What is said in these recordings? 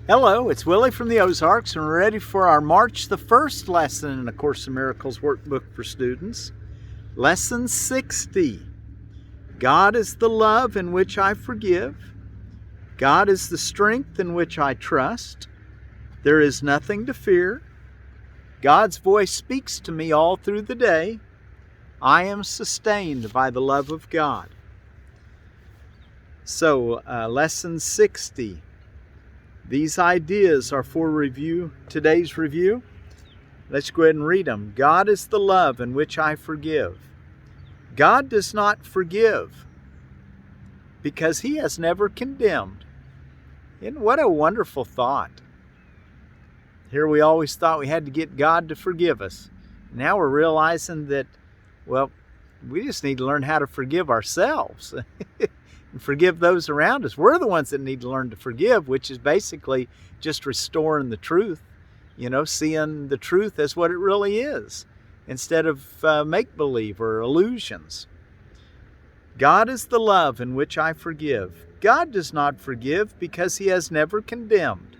Hello, it's Willie from the Ozarks, and we're ready for our March the 1st lesson in the Course in Miracles workbook for students. Lesson 60. God is the love in which I forgive. God is the strength in which I trust. There is nothing to fear. God's voice speaks to me all through the day. I am sustained by the love of God. So, Lesson 60. These ideas are for review, today's review. Let's go ahead and read them. God is the love in which I forgive. God does not forgive because He has never condemned. And what a wonderful thought. Here we always thought we had to get God to forgive us. Now we're realizing that, well, we just need to learn how to forgive ourselves. And forgive those around us. We're the ones that need to learn to forgive, which is basically just restoring the truth, seeing the truth as what it really is, instead of make-believe or illusions. God is the love in which I forgive. God does not forgive because He has never condemned.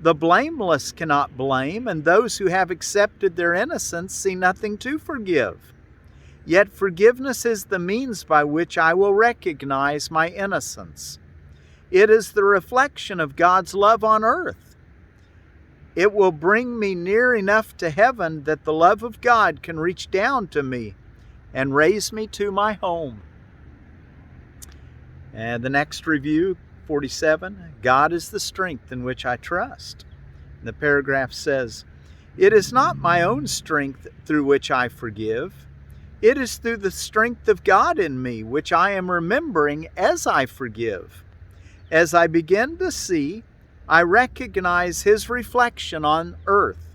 The blameless cannot blame, and those who have accepted their innocence see nothing to forgive. Yet forgiveness is the means by which I will recognize my innocence. It is the reflection of God's love on earth. It will bring me near enough to heaven that the love of God can reach down to me and raise me to my home. And the next review, 47, God is the strength in which I trust. And the paragraph says, it is not my own strength through which I forgive. It is through the strength of God in me, which I am remembering as I forgive. As I begin to see, I recognize His reflection on earth.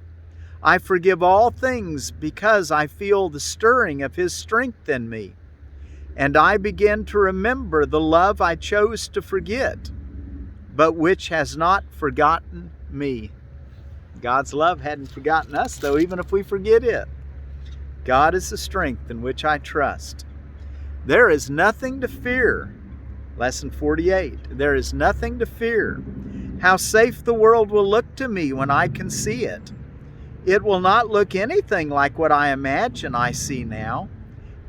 I forgive all things because I feel the stirring of His strength in me. And I begin to remember the love I chose to forget, but which has not forgotten me. God's love hadn't forgotten us, though, even if we forget it. God is the strength in which I trust. There is nothing to fear. Lesson 48. There is nothing to fear. How safe the world will look to me when I can see it. It will not look anything like what I imagine I see now.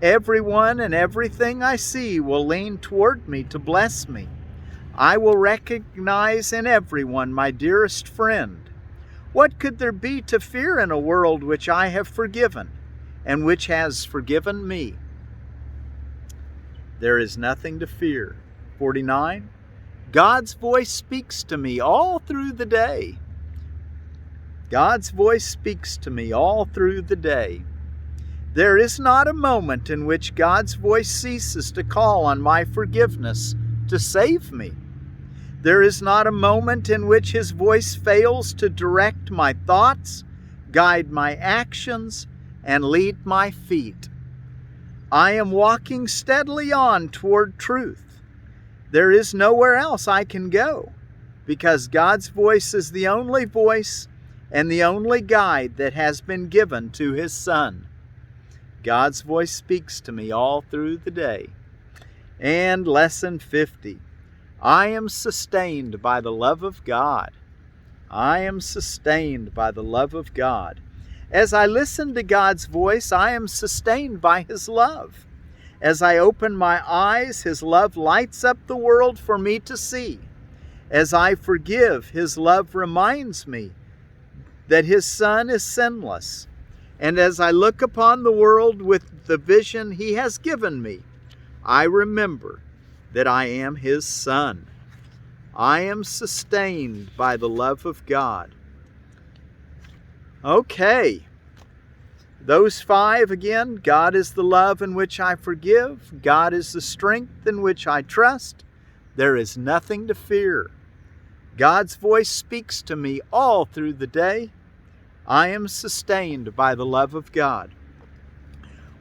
Everyone and everything I see will lean toward me to bless me. I will recognize in everyone my dearest friend. What could there be to fear in a world which I have forgiven, and which has forgiven me? There is nothing to fear. 49. God's voice speaks to me all through the day. God's voice speaks to me all through the day. There is not a moment in which God's voice ceases to call on my forgiveness to save me. There is not a moment in which His voice fails to direct my thoughts, guide my actions, and lead my feet. I am walking steadily on toward truth. There is nowhere else I can go, because God's voice is the only voice and the only guide that has been given to His Son. God's voice speaks to me all through the day. And Lesson 50. I am sustained by the love of God. I am sustained by the love of God. As I listen to God's voice, I am sustained by His love. As I open my eyes, His love lights up the world for me to see. As I forgive, His love reminds me that His Son is sinless. And as I look upon the world with the vision He has given me, I remember that I am His Son. I am sustained by the love of God. Okay, those 5 again. God is the love in which I forgive. God is the strength in which I trust. There is nothing to fear. God's voice speaks to me all through the day. I am sustained by the love of God.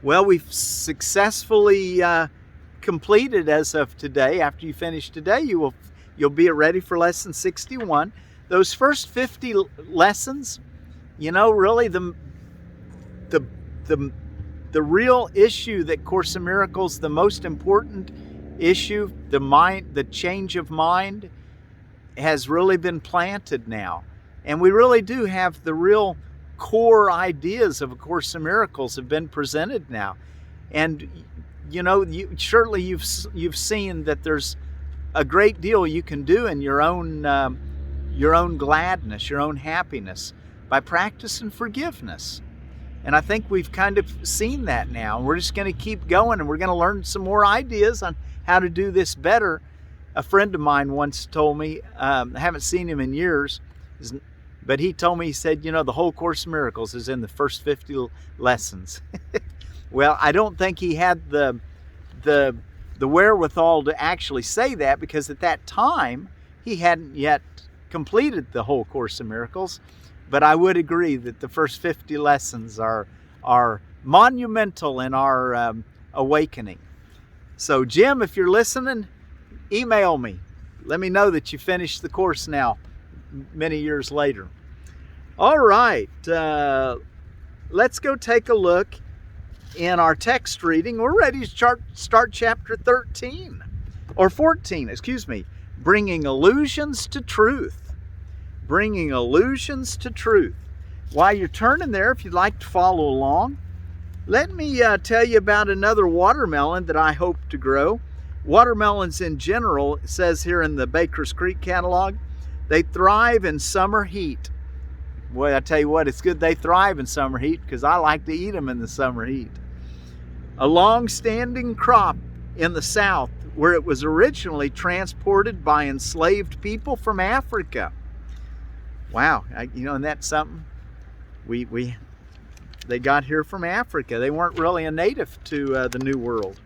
Well, we've successfully completed as of today. After you finish today, you'll be ready for Lesson 61. Those first 50 lessons, really the real issue that Course in Miracles, the most important issue, the change of mind, has really been planted now. And we really do have the real core ideas of A Course in Miracles have been presented now. And surely you've seen that there's a great deal you can do in your own gladness, your own happiness, by practicing forgiveness. And I think we've kind of seen that now. We're just going to keep going, and we're going to learn some more ideas on how to do this better. A friend of mine once told me, I haven't seen him in years, but he told me, he said, the whole Course in Miracles is in the first 50 lessons. Well, I don't think he had the wherewithal to actually say that, because at that time he hadn't yet completed the whole Course in Miracles. But I would agree that the first 50 lessons are monumental in our awakening. So Jim, if you're listening, email me. Let me know that you finished the course now, many years later. All right, let's go take a look in our text reading. We're ready to start chapter 13, or 14, excuse me, Bringing Illusions to Truth. Bringing illusions to truth. While you're turning there, if you'd like to follow along, let me tell you about another watermelon that I hope to grow. Watermelons in general, it says here in the Baker's Creek catalog, they thrive in summer heat. Boy, I tell you what, it's good they thrive in summer heat, because I like to eat them in the summer heat. A long-standing crop in the South, where it was originally transported by enslaved people from Africa. Wow, and that's something. They got here from Africa. They weren't really a native to the New World.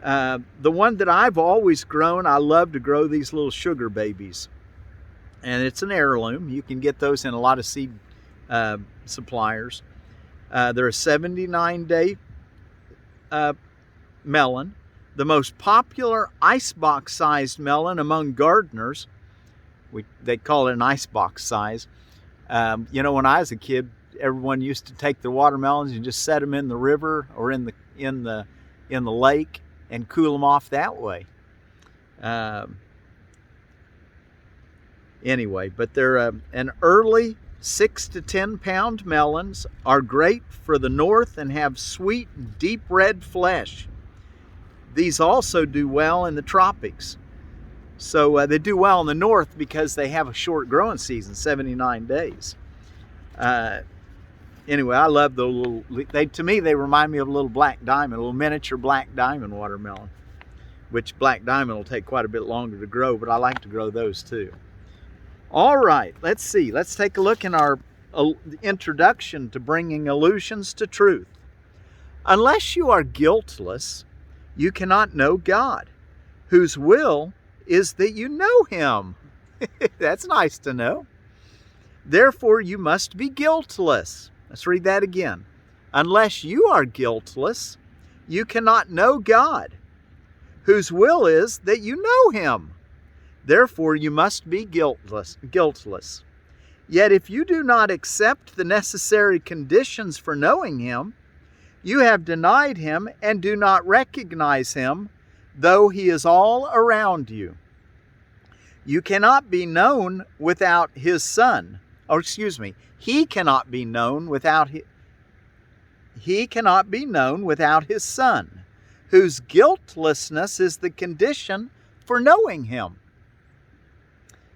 The one that I've always grown, I love to grow these little sugar babies. And it's an heirloom. You can get those in a lot of seed suppliers. They're a 79-day melon, the most popular icebox-sized melon among gardeners. They call it an icebox size. When I was a kid, everyone used to take their watermelons and just set them in the river or in the lake and cool them off that way. Anyway, but they're an early 6 to 10 pound melons, are great for the north and have sweet, deep red flesh. These also do well in the tropics. So they do well in the north because they have a short growing season, 79 days. Anyway, I love the little, to me they remind me of a little black diamond, a little miniature black diamond watermelon, which black diamond will take quite a bit longer to grow, but I like to grow those too. All right, let's see. Let's take a look in our introduction to Bringing Illusions to Truth. Unless you are guiltless, you cannot know God, whose will is that you know Him. That's nice to know. Therefore, you must be guiltless. Let's read that again. Unless you are guiltless, you cannot know God, whose will is that you know Him. Therefore, you must be guiltless. Yet if you do not accept the necessary conditions for knowing Him, you have denied Him and do not recognize Him, though He is all around you. You cannot be known without His Son. He cannot be known without His Son, whose guiltlessness is the condition for knowing Him.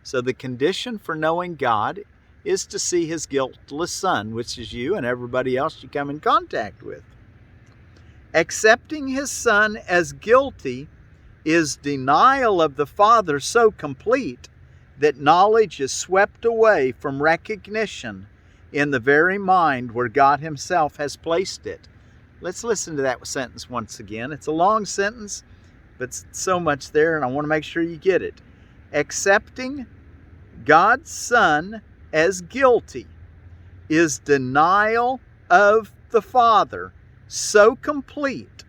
So the condition for knowing God is to see His guiltless Son, which is you and everybody else you come in contact with. Accepting His Son as guilty is denial of the Father so complete that knowledge is swept away from recognition in the very mind where God Himself has placed it. Let's listen to that sentence once again. It's a long sentence, but so much there, and I want to make sure you get it. Accepting God's Son as guilty is denial of the Father so complete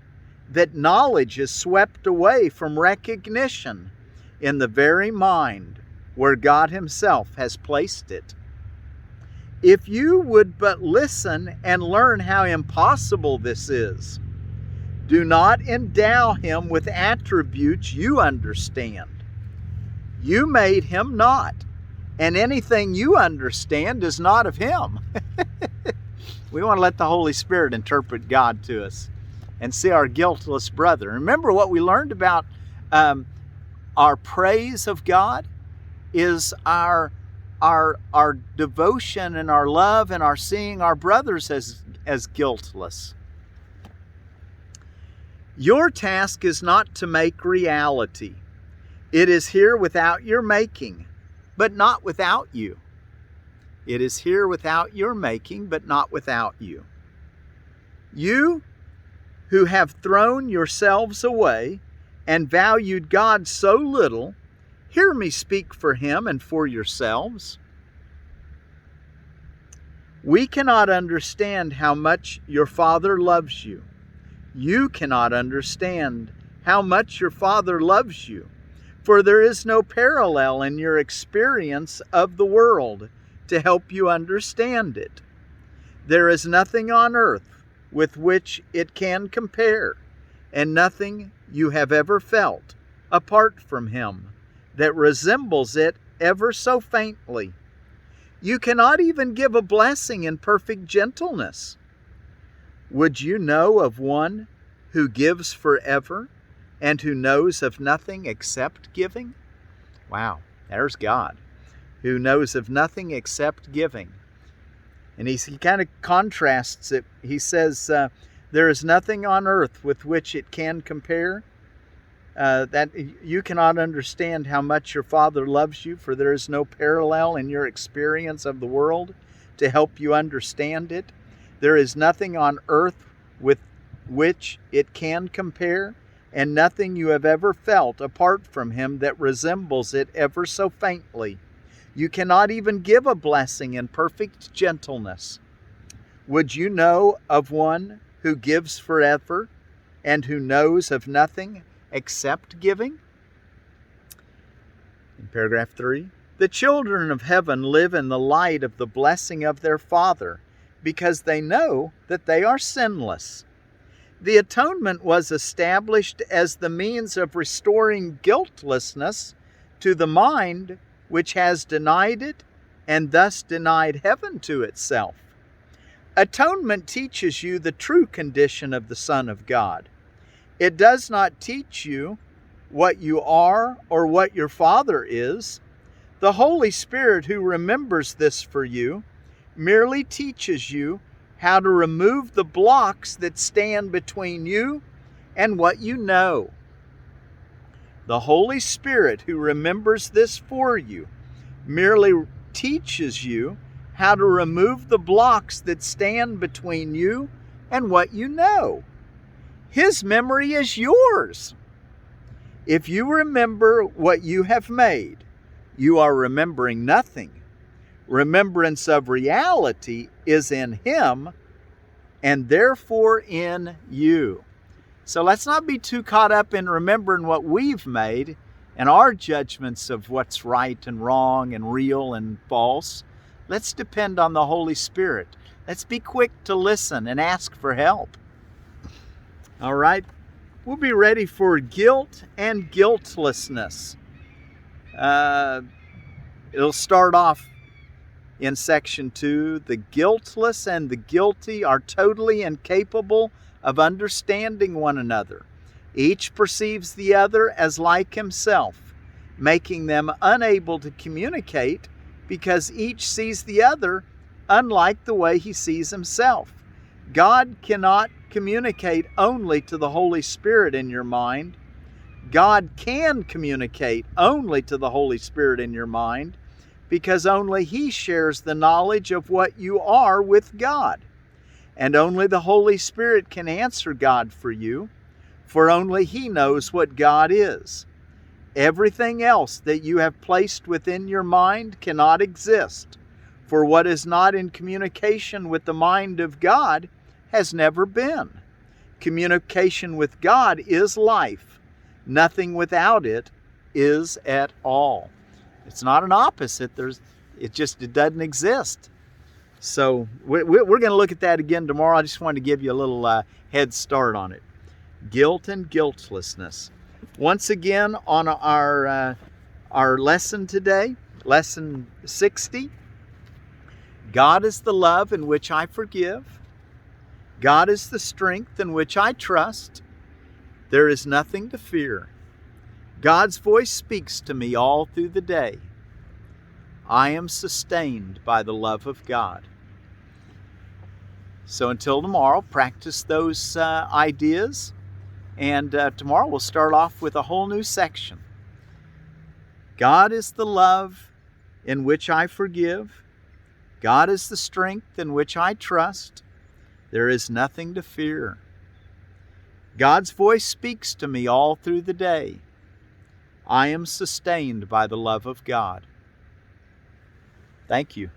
that knowledge is swept away from recognition in the very mind where God Himself has placed it. If you would but listen and learn how impossible this is, do not endow Him with attributes you understand. You made him not, and anything you understand is not of him. We want to let the Holy Spirit interpret God to us and see our guiltless brother. Remember what we learned about our praise of God is our devotion and our love and our seeing our brothers as guiltless. Your task is not to make reality. It is here without your making, but not without you. It is here without your making, but not without you. You who have thrown yourselves away and valued God so little, hear me speak for him and for yourselves. We cannot understand how much your Father loves you. You cannot understand how much your Father loves you, for there is no parallel in your experience of the world to help you understand it. There is nothing on earth with which it can compare, and nothing you have ever felt apart from him that resembles it ever so faintly. You cannot even give a blessing in perfect gentleness. Would you know of one who gives forever and who knows of nothing except giving? Wow, there's God, who knows of nothing except giving. And he kind of contrasts it. He says, there is nothing on earth with which it can compare. That you cannot understand how much your Father loves you, for there is no parallel in your experience of the world to help you understand it. There is nothing on earth with which it can compare, and nothing you have ever felt apart from him that resembles it ever so faintly. You cannot even give a blessing in perfect gentleness. Would you know of one who gives forever and who knows of nothing except giving? In paragraph 3, the children of heaven live in the light of the blessing of their Father because they know that they are sinless. The atonement was established as the means of restoring guiltlessness to the mind which has denied it and thus denied heaven to itself. Atonement teaches you the true condition of the Son of God. It does not teach you what you are or what your Father is. The Holy Spirit, who remembers this for you, merely teaches you how to remove the blocks that stand between you and what you know. The Holy Spirit, who remembers this for you, merely teaches you how to remove the blocks that stand between you and what you know. His memory is yours. If you remember what you have made, you are remembering nothing. Remembrance of reality is in him and therefore in you. So let's not be too caught up in remembering what we've made and our judgments of what's right and wrong and real and false. Let's depend on the Holy Spirit. Let's be quick to listen and ask for help. All right, we'll be ready for guilt and guiltlessness. It'll start off in section 2. The guiltless and the guilty are totally incapable of understanding one another. Each perceives the other as like himself, making them unable to communicate because each sees the other unlike the way he sees himself. God cannot communicate only to the Holy Spirit in your mind. God can communicate only to the Holy Spirit in your mind because only he shares the knowledge of what you are with God. And only the Holy Spirit can answer God for you, for only he knows what God is. Everything else that you have placed within your mind cannot exist, for what is not in communication with the mind of God has never been. Communication with God is life. Nothing without it is at all. It's not an opposite. It doesn't exist. So we're going to look at that again tomorrow. I just wanted to give you a little head start on it. Guilt and guiltlessness. Once again, on Our lesson today, lesson 60. God is the love in which I forgive. God is the strength in which I trust. There is nothing to fear. God's voice speaks to me all through the day. I am sustained by the love of God. So until tomorrow, practice those ideas. And tomorrow we'll start off with a whole new section. God is the love in which I forgive. God is the strength in which I trust. There is nothing to fear. God's voice speaks to me all through the day. I am sustained by the love of God. Thank you.